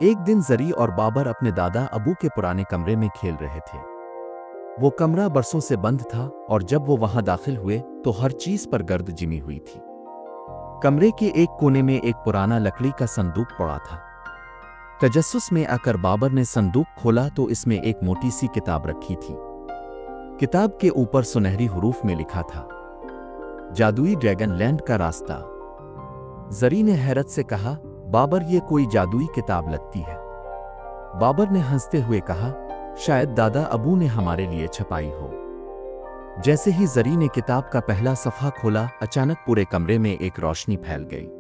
ایک دن زری اور بابر اپنے دادا ابو کے پرانے کمرے میں کھیل رہے تھے۔ وہ کمرہ برسوں سے بند تھا اور جب وہ وہاں داخل ہوئے تو ہر چیز پر گرد جمی ہوئی تھی۔ کمرے کے ایک کونے میں ایک پرانا لکڑی کا صندوق پڑا تھا۔ تجسس میں آ کر بابر نے صندوق کھولا تو اس میں ایک موٹی سی کتاب رکھی تھی۔ کتاب کے اوپر سنہری حروف میں لکھا تھا، جادوئی ڈریگن لینڈ کا راستہ۔ زری نے حیرت سے کہا، بابر یہ کوئی جادوئی کتاب لگتی ہے۔ بابر نے ہنستے ہوئے کہا، شاید دادا ابو نے ہمارے لیے چھپائی ہو۔ جیسے ہی زری نے کتاب کا پہلا صفحہ کھولا، اچانک پورے کمرے میں ایک روشنی پھیل گئی۔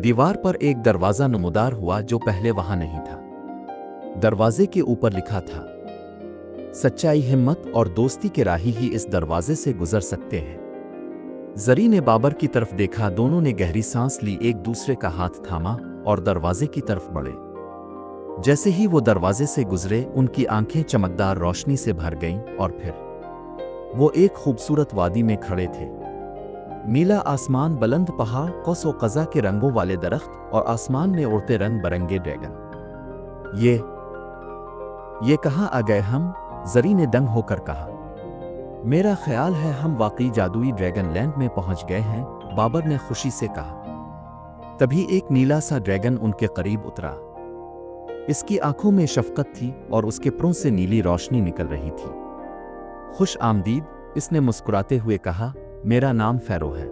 دیوار پر ایک دروازہ نمودار ہوا جو پہلے وہاں نہیں تھا۔ دروازے کے اوپر لکھا تھا، سچائی، ہمت اور دوستی کے راہی ہی اس دروازے سے گزر سکتے ہیں۔ زری نے بابر کی طرف دیکھا، دونوں نے گہری سانس لی، ایک دوسرے کا ہاتھ تھاما اور دروازے کی طرف بڑھے۔ جیسے ہی وہ دروازے سے گزرے، ان کی آنکھیں چمکدار روشنی سے بھر گئیں اور پھر وہ ایک خوبصورت وادی میں کھڑے تھے۔ نیلا آسمان، بلند پہاڑ، قوس و قزح کے رنگوں والے درخت اور آسمان میں اڑتے رنگ برنگے ڈریگن۔ یہ کہاں آ گئے ہم؟ زری نے دنگ ہو کر کہا۔ میرا خیال ہے ہم واقعی جادوئی ڈریگن لینڈ میں پہنچ گئے ہیں، بابر نے خوشی سے کہا۔ تبھی ایک نیلا سا ڈریگن ان کے قریب اترا۔ اس کی آنکھوں میں شفقت تھی اور اس کے پروں سے نیلی روشنی نکل رہی تھی۔ خوش آمدید، اس نے مسکراتے ہوئے کہا، میرا نام فیرو ہے۔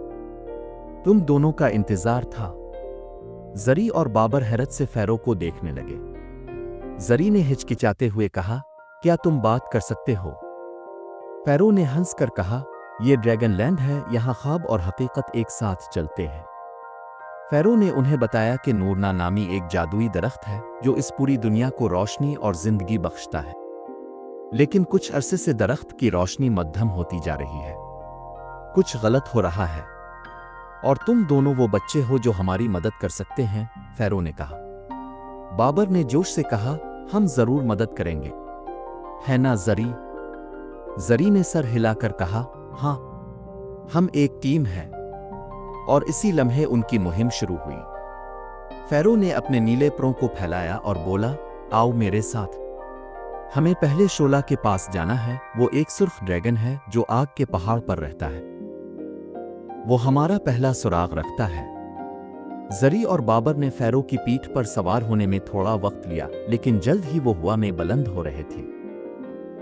تم دونوں کا انتظار تھا۔ زری اور بابر حیرت سے فیرو کو دیکھنے لگے۔ زری نے ہچکچاتے ہوئے کہا، کیا تم بات کر سکتے ہو؟ فیرو نے ہنس کر کہا، یہ ڈریگن لینڈ ہے، یہاں خواب اور حقیقت ایک ساتھ چلتے ہیں۔ فیرو نے انہیں بتایا کہ نورنا نامی ایک جادوئی درخت ہے جو اس پوری دنیا کو روشنی اور زندگی بخشتا ہے، لیکن کچھ عرصے سے درخت کی روشنی مدھم ہوتی جا رہی ہے۔ کچھ غلط ہو رہا ہے اور تم دونوں وہ بچے ہو جو ہماری مدد کر سکتے ہیں، فیرو نے کہا۔ بابر نے جوش سے کہا، ہم ضرور مدد کریں گے، ہے نا زری؟ زری نے سر ہلا کر کہا، ہاں، ہم ایک ٹیم ہیں۔ اور اسی لمحے ان کی مہم شروع ہوئی۔ فیرو نے اپنے نیلے پروں کو پھیلایا اور بولا، آؤ میرے ساتھ، ہمیں پہلے شولا کے پاس جانا ہے۔ وہ ایک سرخ ڈریگن ہے جو آگ کے پہاڑ پر رہتا ہے۔ وہ ہمارا پہلا سراغ رکھتا ہے۔ زری اور بابر نے فیرو کی پیٹھ پر سوار ہونے میں تھوڑا وقت لیا، لیکن جلد ہی وہ ہوا میں بلند ہو رہے تھے۔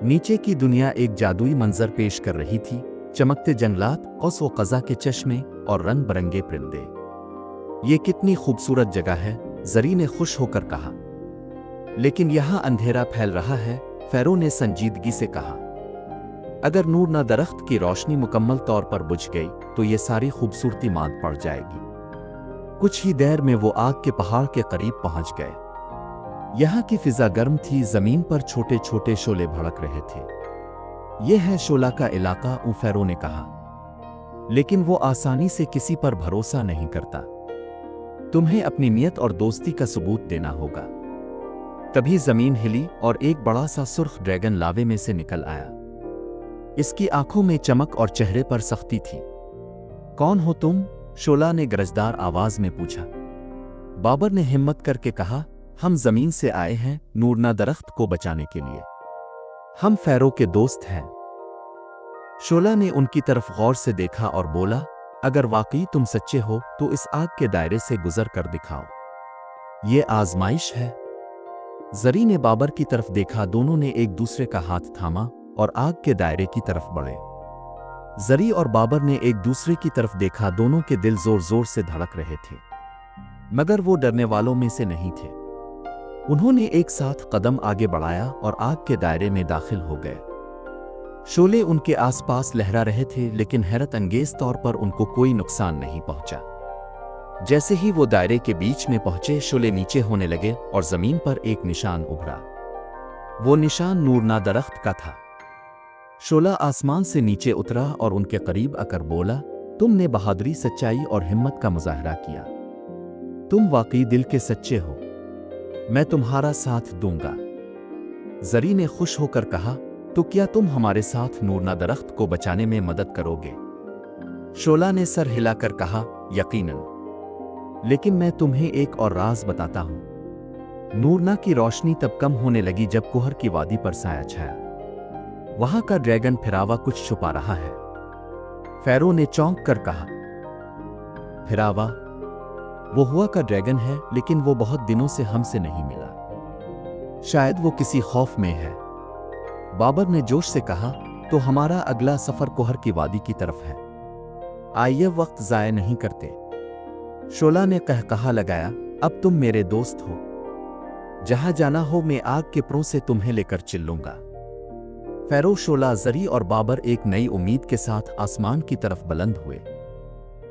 نیچے کی دنیا ایک جادوئی منظر پیش کر رہی تھی، چمکتے جنگلات، قوس و قزح کے چشمے اور رنگ برنگے پرندے۔ یہ کتنی خوبصورت جگہ ہے، زری نے خوش ہو کر کہا۔ لیکن یہاں اندھیرا پھیل رہا ہے، فیرو نے سنجیدگی سے کہا۔ اگر نورنا درخت کی روشنی مکمل طور پر بجھ گئی تو یہ ساری خوبصورتی ماند پڑ جائے گی۔ کچھ ہی دیر میں وہ آگ کے پہاڑ کے قریب پہنچ گئے۔ یہاں کی فضا گرم تھی، زمین پر چھوٹے چھوٹے شعلے بھڑک رہے تھے۔ یہ ہے شولا کا علاقہ، فیرو نے کہا، لیکن وہ آسانی سے کسی پر بھروسہ نہیں کرتا۔ تمہیں اپنی نیت اور دوستی کا ثبوت دینا ہوگا۔ تبھی زمین ہلی اور ایک بڑا سا سرخ ڈریگن لاوے میں سے نکل آیا۔ اس کی آنکھوں میں چمک اور چہرے پر سختی تھی۔ کون ہو تم؟ شولا نے گرجدار آواز میں پوچھا۔ بابر نے ہمت کر کے کہا، ہم زمین سے آئے ہیں، نورنا درخت کو بچانے کے لیے۔ ہم فیرو کے دوست ہیں۔ شولا نے ان کی طرف غور سے دیکھا اور بولا، اگر واقعی تم سچے ہو تو اس آگ کے دائرے سے گزر کر دکھاؤ۔ یہ آزمائش ہے۔ زری نے بابر کی طرف دیکھا، دونوں نے ایک دوسرے کا ہاتھ تھاما اور آگ کے دائرے کی طرف بڑھے۔ زری اور بابر نے ایک دوسرے کی طرف دیکھا، دونوں کے دل زور زور سے دھڑک رہے تھے، مگر وہ ڈرنے والوں میں سے نہیں تھے۔ انہوں نے ایک ساتھ قدم آگے بڑھایا اور آگ کے دائرے میں داخل ہو گئے۔ شعلے ان کے آس پاس لہرا رہے تھے، لیکن حیرت انگیز طور پر ان کو کوئی نقصان نہیں پہنچا۔ جیسے ہی وہ دائرے کے بیچ میں پہنچے، شعلے نیچے ہونے لگے اور زمین پر ایک نشان ابھرا۔ وہ نشان نورنا درخت کا تھا۔ شعلہ آسمان سے نیچے اترا اور ان کے قریب آ کر بولا، تم نے بہادری، سچائی اور ہمت کا مظاہرہ کیا۔ تم واقعی دل کے سچے ہو، میں تمہارا ساتھ دوں گا۔ زری نے خوش ہو کر کہا، تو کیا تم ہمارے ساتھ نورنا درخت کو بچانے میں مدد کرو گے؟ شعلہ نے سر ہلا کر کہا، یقیناً، لیکن میں تمہیں ایک اور راز بتاتا ہوں۔ नूरना की रोशनी तब कम होने लगी जब कुहर की वादी पर साया छाया। वहां का ड्रैगन फिरावा कुछ छुपा रहा है। फैरो ने चौंक कर कहा, फिरावा? वो हुआ का ड्रैगन है, लेकिन वो बहुत दिनों से हमसे नहीं मिला। शायद वो किसी खौफ में है। बाबर ने जोश से कहा, तो हमारा अगला सफर कुहर की वादी की तरफ है। आइए वक्त जाया नहीं करते। शोला ने कहा लगाया, अब तुम मेरे दोस्त हो। जहां जाना हो मैं आग के प्रों से तुम्हें लेकर चलूंगा। फैरो, शोला, जरी और बाबर एक नई उम्मीद के साथ आसमान की तरफ बुलंद हुए।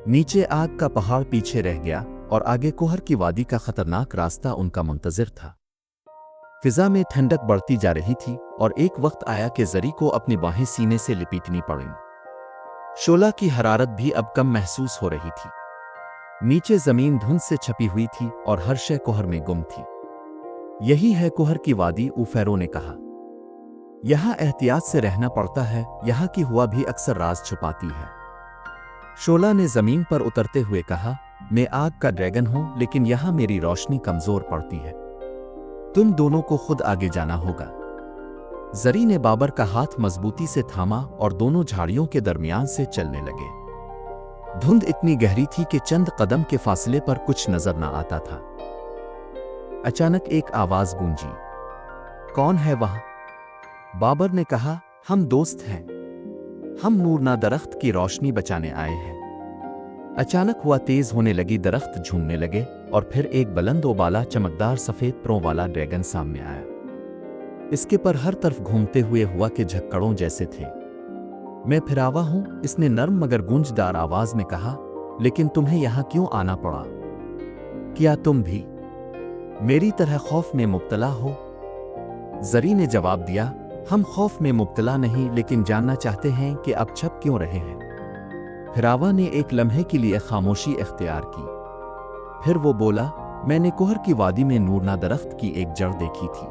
नीचे आग का पहाड़ पीछे रह गया और आगे कुहर की वादी का खतरनाक रास्ता उनका मुंतजिर था। फिजा में ठंडक बढ़ती जा रही थी और एक वक्त आया कि जरी को अपनी बाहें सीने से लिपटनी पड़ी। शोला की हरारत भी अब कम महसूस हो रही थी। नीचे जमीन धुंध से छपी हुई थी और हर शय कुहर में गुम थी। यही है कुहर की वादी, फैरो ने कहा। यहां एहतियात से रहना पड़ता है, यहां की हुआ भी अक्सर राज छुपाती है। शोला ने जमीन पर उतरते हुए कहा, मैं आग का ड्रैगन हूं, लेकिन यहां मेरी रोशनी कमजोर पड़ती है। तुम दोनों को खुद आगे जाना होगा। जरी ने बाबर का हाथ मजबूती से थामा और दोनों झाड़ियों के दरमियान से चलने लगे। धुंध इतनी गहरी थी कि चंद कदम के फासले पर कुछ नजर न आता था। अचानक एक आवाज गूंजी, कौन है वहां? बाबर ने कहा, हम दोस्त हैं। हम नूरना दरख्त की रोशनी बचाने आए हैं। अचानक हुआ तेज होने लगी, दरख्त झूमने लगे और फिर एक बुलंद ओबाला चमकदार सफेद प्रों वाला ड्रैगन सामने आया। इसके पर हर तरफ घूमते हुए हुआ के झक्कड़ों जैसे थे। मैं फिरावा हूं, इसने नर्म मगर गूंजदार आवाज में कहा, लेकिन तुम्हें यहां क्यों आना पड़ा? क्या तुम भी मेरी तरह खौफ में मुब्तला हो? जरी ने जवाब दिया, हम खौफ में मुब्तला नहीं, लेकिन जानना चाहते हैं कि अब छप क्यों रहे हैं। फिरावा ने एक लम्हे के लिए खामोशी इख्तियार की। फिर वो बोला, मैंने कुहर की वादी में नूरना दरख्त की एक जड़ देखी थी,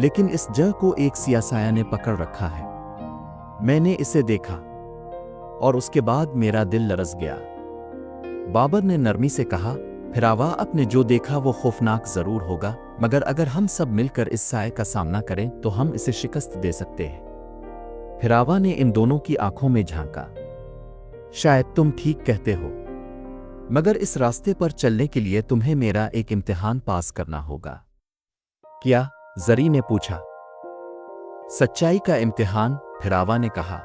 लेकिन इस जड़ को एक सियासाया ने पकड़ रखा है। मैंने इसे देखा और उसके बाद मेरा दिल लरस गया। बाबर ने नरमी से कहा, फिरावा, अपने जो देखा वो खौफनाक जरूर होगा, मगर अगर हम सब मिलकर इस साए का सामना करें तो हम इसे शिकस्त दे सकते हैं। फिरावा ने इन दोनों की आंखों में झांका। शायद तुम ठीक कहते हो, मगर इस रास्ते पर चलने के लिए तुम्हें मेरा एक इम्तिहान पास करना होगा। क्या? जरी ने पूछा। सच्चाई का इम्तिहान, फिरावा ने कहा।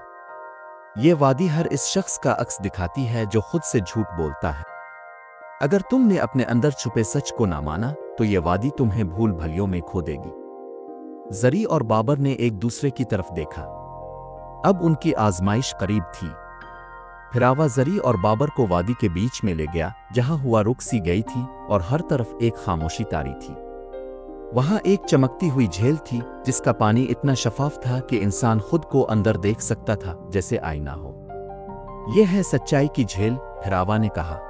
यह वादी हर इस शख्स का अक्स दिखाती है जो खुद से झूठ बोलता है। अगर तुमने अपने अंदर छुपे सच को ना माना तो यह वादी तुम्हें भूल भलियों में खो देगी। जरी और बाबर ने एक दूसरे की तरफ देखा। अब उनकी आजमाइश करीब थी। फिरावा जरी और बाबर को वादी के बीच में ले गया, जहां हुआ रुक सी गई थी और हर तरफ एक खामोशी तारी थी। वहां एक चमकती हुई झील थी जिसका पानी इतना शफाफ था कि इंसान खुद को अंदर देख सकता था, जैसे आईना हो। यह है सच्चाई की झील, फिरावा ने कहा।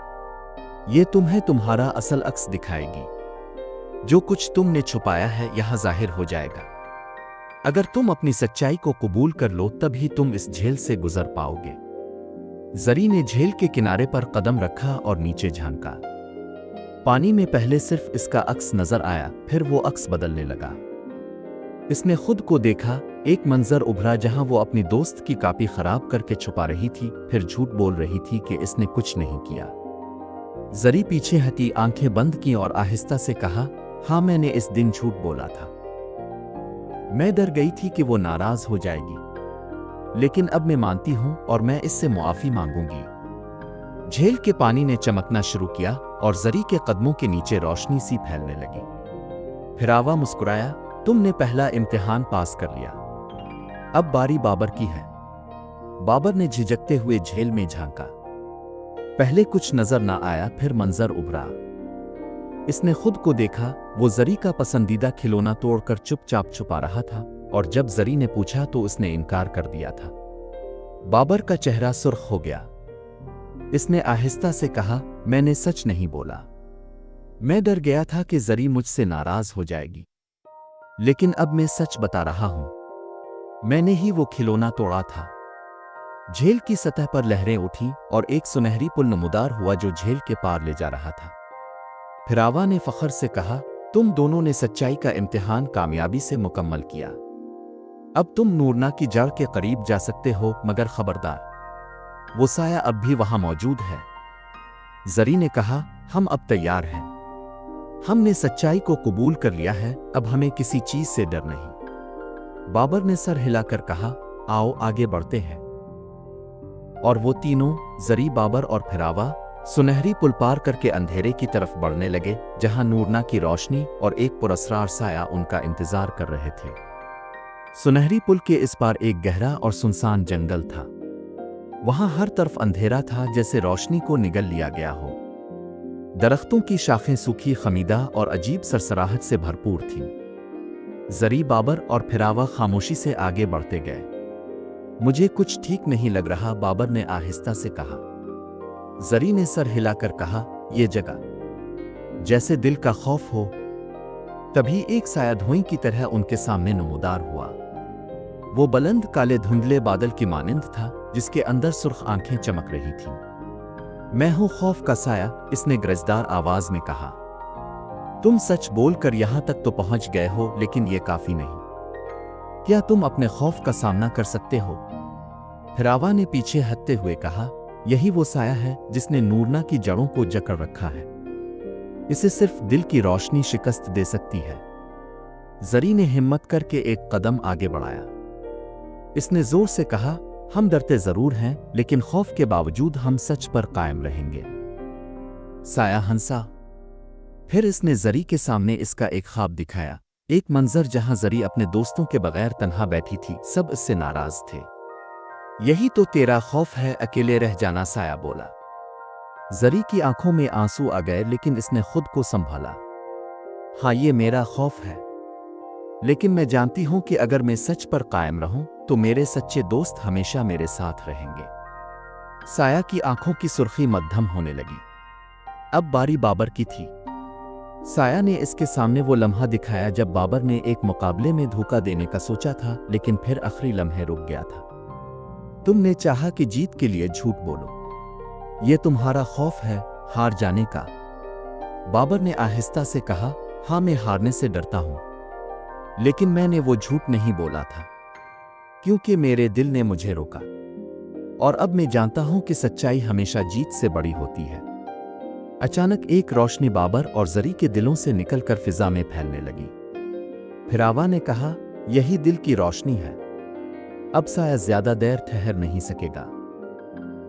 यह तुम्हें तुम्हारा असल अक्स दिखाएगी। जो कुछ तुमने छुपाया है यहां जाहिर हो जाएगा। अगर तुम अपनी सच्चाई को कबूल कर लो तभी तुम इस झील से गुजर पाओगे। जरी ने झील के किनारे पर कदम रखा और नीचे झांका। पानी में पहले सिर्फ इसका अक्स नजर आया, फिर वो अक्स बदलने लगा। इसने खुद को देखा। एक मंजर उभरा जहां वो अपनी दोस्त की कॉपी खराब करके छुपा रही थी, फिर झूठ बोल रही थी कि इसने कुछ नहीं किया। जरी पीछे हटी, आंखें बंद की और आहिस्ता से कहा, हाँ, मैंने इस दिन झूठ बोला था। मैं डर गई थी कि वो नाराज हो जाएगी, लेकिन अब मैं मानती हूं और मैं इससे मुआफी मांगूंगी। झील के पानी ने चमकना शुरू किया और जरी के कदमों के नीचे रोशनी सी फैलने लगी। फिरावा मुस्कुराया, तुमने पहला इम्तिहान पास कर लिया। अब बारी बाबर की है। बाबर ने झिझकते हुए झील में झांका। पहले कुछ नजर ना आया, फिर मंजर उभरा। इसने खुद को देखा। वो जरी का पसंदीदा खिलौना तोड़कर चुपचाप छुपा रहा था, और जब जरी ने पूछा तो उसने इनकार कर दिया था। बाबर का चेहरा सुर्ख हो गया। इसने आहिस्ता से कहा, मैंने सच नहीं बोला। मैं डर गया था कि जरी मुझसे नाराज हो जाएगी, लेकिन अब मैं सच बता रहा हूं। मैंने ही वो खिलौना तोड़ा था। झील की सतह पर लहरें उठी और एक सुनहरी पुल नमूदार हुआ जो झील के पार ले जा रहा था। फिरावा ने फख्र से कहा, तुम दोनों ने सच्चाई का इम्तिहान कामयाबी से मुकम्मल किया। अब तुम नूरना की जड़ के करीब जा सकते हो, मगर खबरदार, वो साया अब भी वहां मौजूद है। जरी ने कहा, हम अब तैयार हैं। हमने सच्चाई को कबूल कर लिया है, अब हमें किसी चीज से डर नहीं। बाबर ने सर हिलाकर कहा, आओ आगे बढ़ते हैं। और वो तीनों, जरी, बाबर और फिरावा, सुनहरी पुल पार करके अंधेरे की तरफ बढ़ने लगे, जहां नूरना की रोशनी और एक पुरस्रार साया उनका इंतजार कर रहे थे। सुनहरी पुल के इस पार एक गहरा और सुनसान जंगल था। वहां हर तरफ अंधेरा था, जैसे रोशनी को निगल लिया गया हो। दरख्तों की शाखें सूखी, खमीदा और अजीब सरसराहट से भरपूर थीं। जरी, बाबर और फिरावा खामोशी से आगे बढ़ते गए। मुझे कुछ ठीक नहीं लग रहा, बाबर ने आहिस्ता से कहा। जरी ने सर हिलाकर कहा, यह जगह जैसे दिल का खौफ हो। तभी एक साया धुएं की तरह उनके सामने नमूदार हुआ। वो बुलंद काले धुंधले बादल की मानिंद था, जिसके अंदर सुर्ख आंखें चमक रही थीं। मैं हूं खौफ का साया, इसने गरजदार आवाज में कहा। तुम सच बोलकर यहां तक तो पहुंच गए हो, लेकिन यह काफी नहीं। क्या तुम अपने खौफ का सामना कर सकते हो? फिरावा ने पीछे हटते हुए कहा, यही वो साया है जिसने नूरना की जड़ों को जकड़ रखा है। इसे सिर्फ दिल की रोशनी शिकस्त दे सकती है। जरी ने हिम्मत करके एक कदम आगे बढ़ाया। इसने जोर से कहा, हम डरते जरूर हैं, लेकिन खौफ के बावजूद हम सच पर कायम रहेंगे। साया हंसा। फिर इसने जरी के सामने इसका एक ख्वाब दिखाया, एक मंजर जहां जरी अपने दोस्तों के बगैर तन्हा बैठी थी। सब इससे नाराज थे। यही तो तेरा खौफ है, अकेले रह जाना, साया बोला। जरी की आंखों में आंसू आ गए, लेकिन इसने खुद को संभाला। हाँ, ये मेरा खौफ है, लेकिन मैं जानती हूं कि अगर मैं सच पर कायम रहूं तो मेरे सच्चे दोस्त हमेशा मेरे साथ रहेंगे। साया की आंखों की सुर्खी मध्यम होने लगी। अब बारी बाबर की थी। साया ने इसके सामने वो लम्हा दिखाया जब बाबर ने एक मुकाबले में धोखा देने का सोचा था, लेकिन फिर आखिरी लम्हे रुक गया था। तुमने चाहा कि जीत के लिए झूठ बोलो। ये तुम्हारा खौफ है, हार जाने का। बाबर ने आहिस्ता से कहा, हाँ, मैं हारने से डरता हूं, लेकिन मैंने वो झूठ नहीं बोला था, क्योंकि मेरे दिल ने मुझे रोका। और अब मैं जानता हूं कि सच्चाई हमेशा जीत से बड़ी होती है। अचानक एक रोशनी बाबर और जरी के दिलों से निकलकर फिजा में फैलने लगी। फिरावा ने कहा, यही दिल की रोशनी है। अब साया ज्यादा देर ठहर नहीं सकेगा।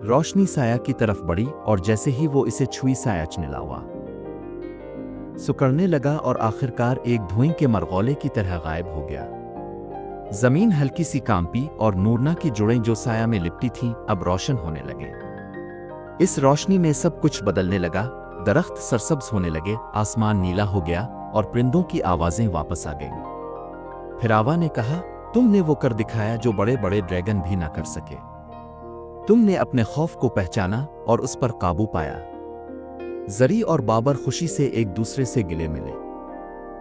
रोशनी साया की तरफ बढ़ी और जैसे ही वो इसे छुई, साया चिल्ला हुआ, सिकुड़ने लगा और आखिरकार एक धुएं के मरगौले की तरह गायब हो गया। जमीन हल्की सी कांपी और नूरना की जुड़ें जो साया में लिपटी थीं, अब रोशन होने लगे। इस रोशनी में सब कुछ बदलने लगा। दरख्त सरसब्ज होने लगे, आसमान नीला हो गया और परिंदों की आवाजें वापस आ गईं। फिरावा ने कहा, तुमने वो कर दिखाया जो बड़े बड़े ड्रैगन भी ना कर सके। तुमने अपने खौफ को पहचाना और उस पर काबू पाया। जरी और बाबर खुशी से एक दूसरे से गिले मिले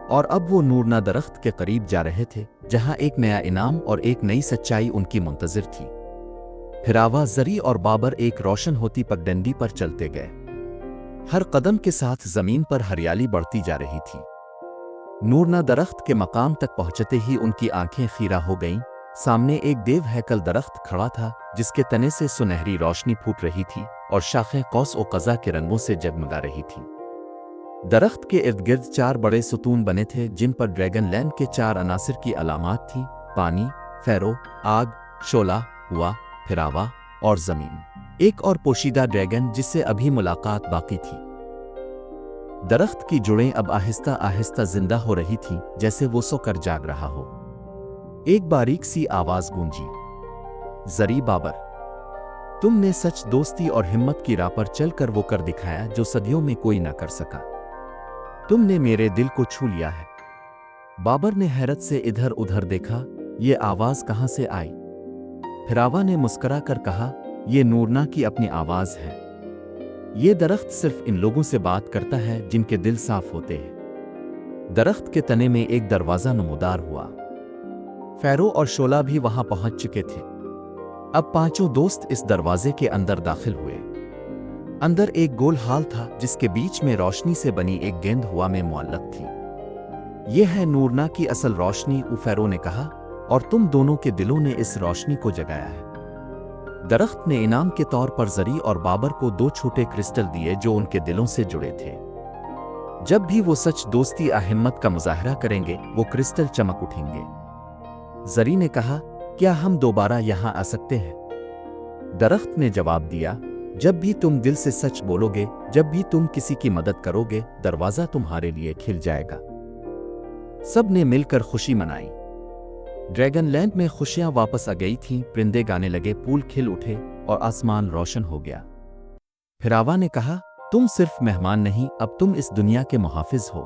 और अब वो नूरना दरख्त के करीब जा रहे थे, जहां एक नया इनाम और एक नई सच्चाई उनकी मुंतजिर थी। फिरावा, जरी और बाबर एक रोशन होती पगडंडी पर चलते गए। हर कदम के साथ जमीन पर हरियाली बढ़ती जा रही थी। नूरना दरख्त के मकाम तक पहुंचते ही उनकी आंखें खीरा हो गईं। सामने एक देव हैकल दरख्त खड़ा था, जिसके तने से सुनहरी रोशनी फूट रही थी और शाखें कौस ओ कज़ा के रंगों से जगमगा रही थीं। दरख्त के इर्द गिर्द 4 बड़े सुतून बने थे, जिन पर ड्रैगन लैंड के 4 अनासिर की अलामात थीं: पानी, फैरो, आग, शोला, हुआ, फिरावा और जमीन। एक और पोशीदा ड्रैगन जिससे अभी मुलाकात बाकी थी। दरख्त की जुड़ें अब आहिस्ता आहिस्ता जिंदा हो रही थीं, जैसे वो सोकर जाग रहा हो। एक बारीक सी आवाज गूंजी, जरी, बाबर, तुमने सच, दोस्ती और हिम्मत की राह पर चलकर वो कर दिखाया जो सदियों में कोई ना कर सका। तुमने मेरे दिल को छू लिया है। बाबर ने हैरत से इधर उधर देखा, ये आवाज कहां से आई? फिरावा ने मुस्कुरा कर कहा, ये नूरना की अपनी आवाज है। ये दरख्त सिर्फ इन लोगों से बात करता है जिनके दिल साफ होते हैं। दरख्त के तने में एक दरवाजा नमूदार हुआ। फैरो और शोला भी वहां पहुंच चुके थे। अब 5 दोस्त इस दरवाजे के अंदर दाखिल हुए। अंदर एक गोल हाल था, जिसके बीच में रोशनी से बनी एक गेंद हवा में मुअल्लक थी। ये है नूरना की असल रोशनी, उफेरो ने कहा, और तुम दोनों के दिलों ने इस रोशनी को जगाया है। दरख्त ने इनाम के तौर पर जरी और बाबर को 2 छोटे क्रिस्टल दिए जो उनके दिलों से जुड़े थे। जब भी वो सच, दोस्ती या हिम्मत का मुजाहरा करेंगे, वो क्रिस्टल चमक उठेंगे। जरी ने कहा, क्या हम दोबारा यहाँ आ सकते हैं? दरख्त ने जवाब दिया, जब भी तुम दिल से सच बोलोगे, जब भी तुम किसी की मदद करोगे, दरवाज़ा तुम्हारे लिए खिल जाएगा। सब ने मिलकर खुशी मनाई। ड्रैगनलैंड में खुशियां वापस आ गई थीं, परिंदे गाने लगे, फूल खिल उठे और आसमान रोशन हो गया। फिरावा ने कहा, तुम सिर्फ मेहमान नहीं, अब तुम इस दुनिया के मुहाफिज हो।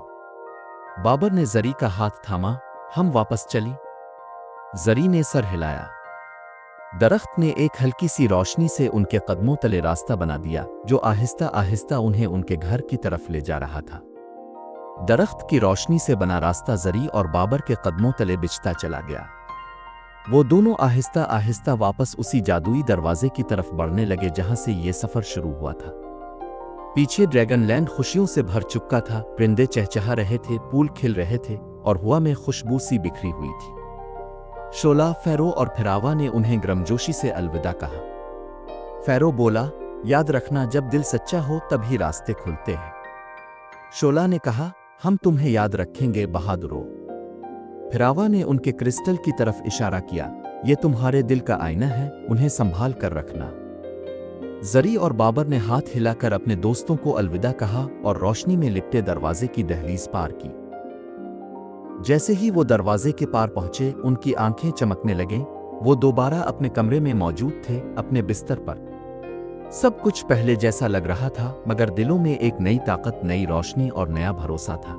बाबर ने जरी का हाथ थामा, हम वापस चली? जरी ने सर हिलाया। दरख्त ने एक हल्की सी रोशनी से उनके कदमों तले रास्ता बना दिया, जो आहिस्ता आहिस्ता उन्हें उनके घर की तरफ ले जा रहा था। दरख्त की रोशनी से बना रास्ता जरी और बाबर के कदमों तले बिछता चला गया। वो दोनों आहिस्ता आहिस्ता वापस उसी जादुई दरवाजे की तरफ बढ़ने लगे जहां से ये सफर शुरू हुआ था। पीछे ड्रैगनलैंड खुशियों से भर चुका था, परिंदे चहचहा रहे थे, फूल खिल रहे थे और हवा में खुशबू सी बिखरी हुई थी। शोला, फेरो और फिरावा ने उन्हें गर्मजोशी से अलविदा कहा। फेरो बोला, याद रखना, जब दिल सच्चा हो तभी रास्ते खुलते हैं। शोला ने कहा, हम तुम्हें याद रखेंगे बहादुरों। फिरावा ने उनके क्रिस्टल की तरफ इशारा किया, ये तुम्हारे दिल का आईना है, उन्हें संभाल कर रखना। जरी और बाबर ने हाथ हिलाकर अपने दोस्तों को अलविदा कहा और रोशनी में लिपटे दरवाजे की दहलीज पार की। जैसे ही वो दरवाजे के पार पहुंचे, उनकी आंखें चमकने लगीं। वो दोबारा अपने कमरे में मौजूद थे, अपने बिस्तर पर। सब कुछ पहले जैसा लग रहा था, मगर दिलों में एक नई ताकत, नई रोशनी और नया भरोसा था।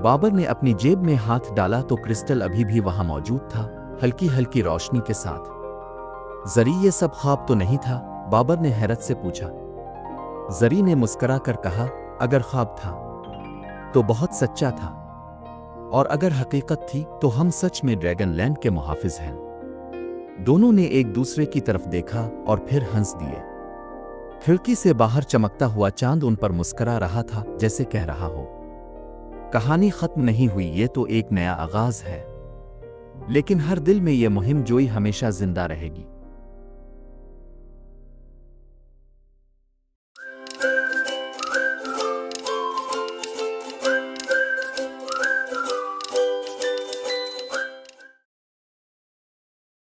बाबर ने अपनी जेब में हाथ डाला तो क्रिस्टल अभी भी वहां मौजूद था, हल्की हल्की रोशनी के साथ। जरी, ये सब ख्वाब तो नहीं था? बाबर ने हैरत से पूछा। जरी ने मुस्कुरा कर कहा, अगर ख्वाब था तो बहुत सच्चा था, और अगर हकीकत थी तो हम सच में ड्रैगनलैंड के मुहाफिज हैं। दोनों ने एक दूसरे की तरफ देखा और फिर हंस दिए। खिड़की से बाहर चमकता हुआ चांद उन पर मुस्कुरा रहा था, जैसे कह रहा हो, कहानी खत्म नहीं हुई, ये तो एक नया आगाज है। लेकिन हर दिल में ये मुहिम जोई हमेशा जिंदा रहेगी।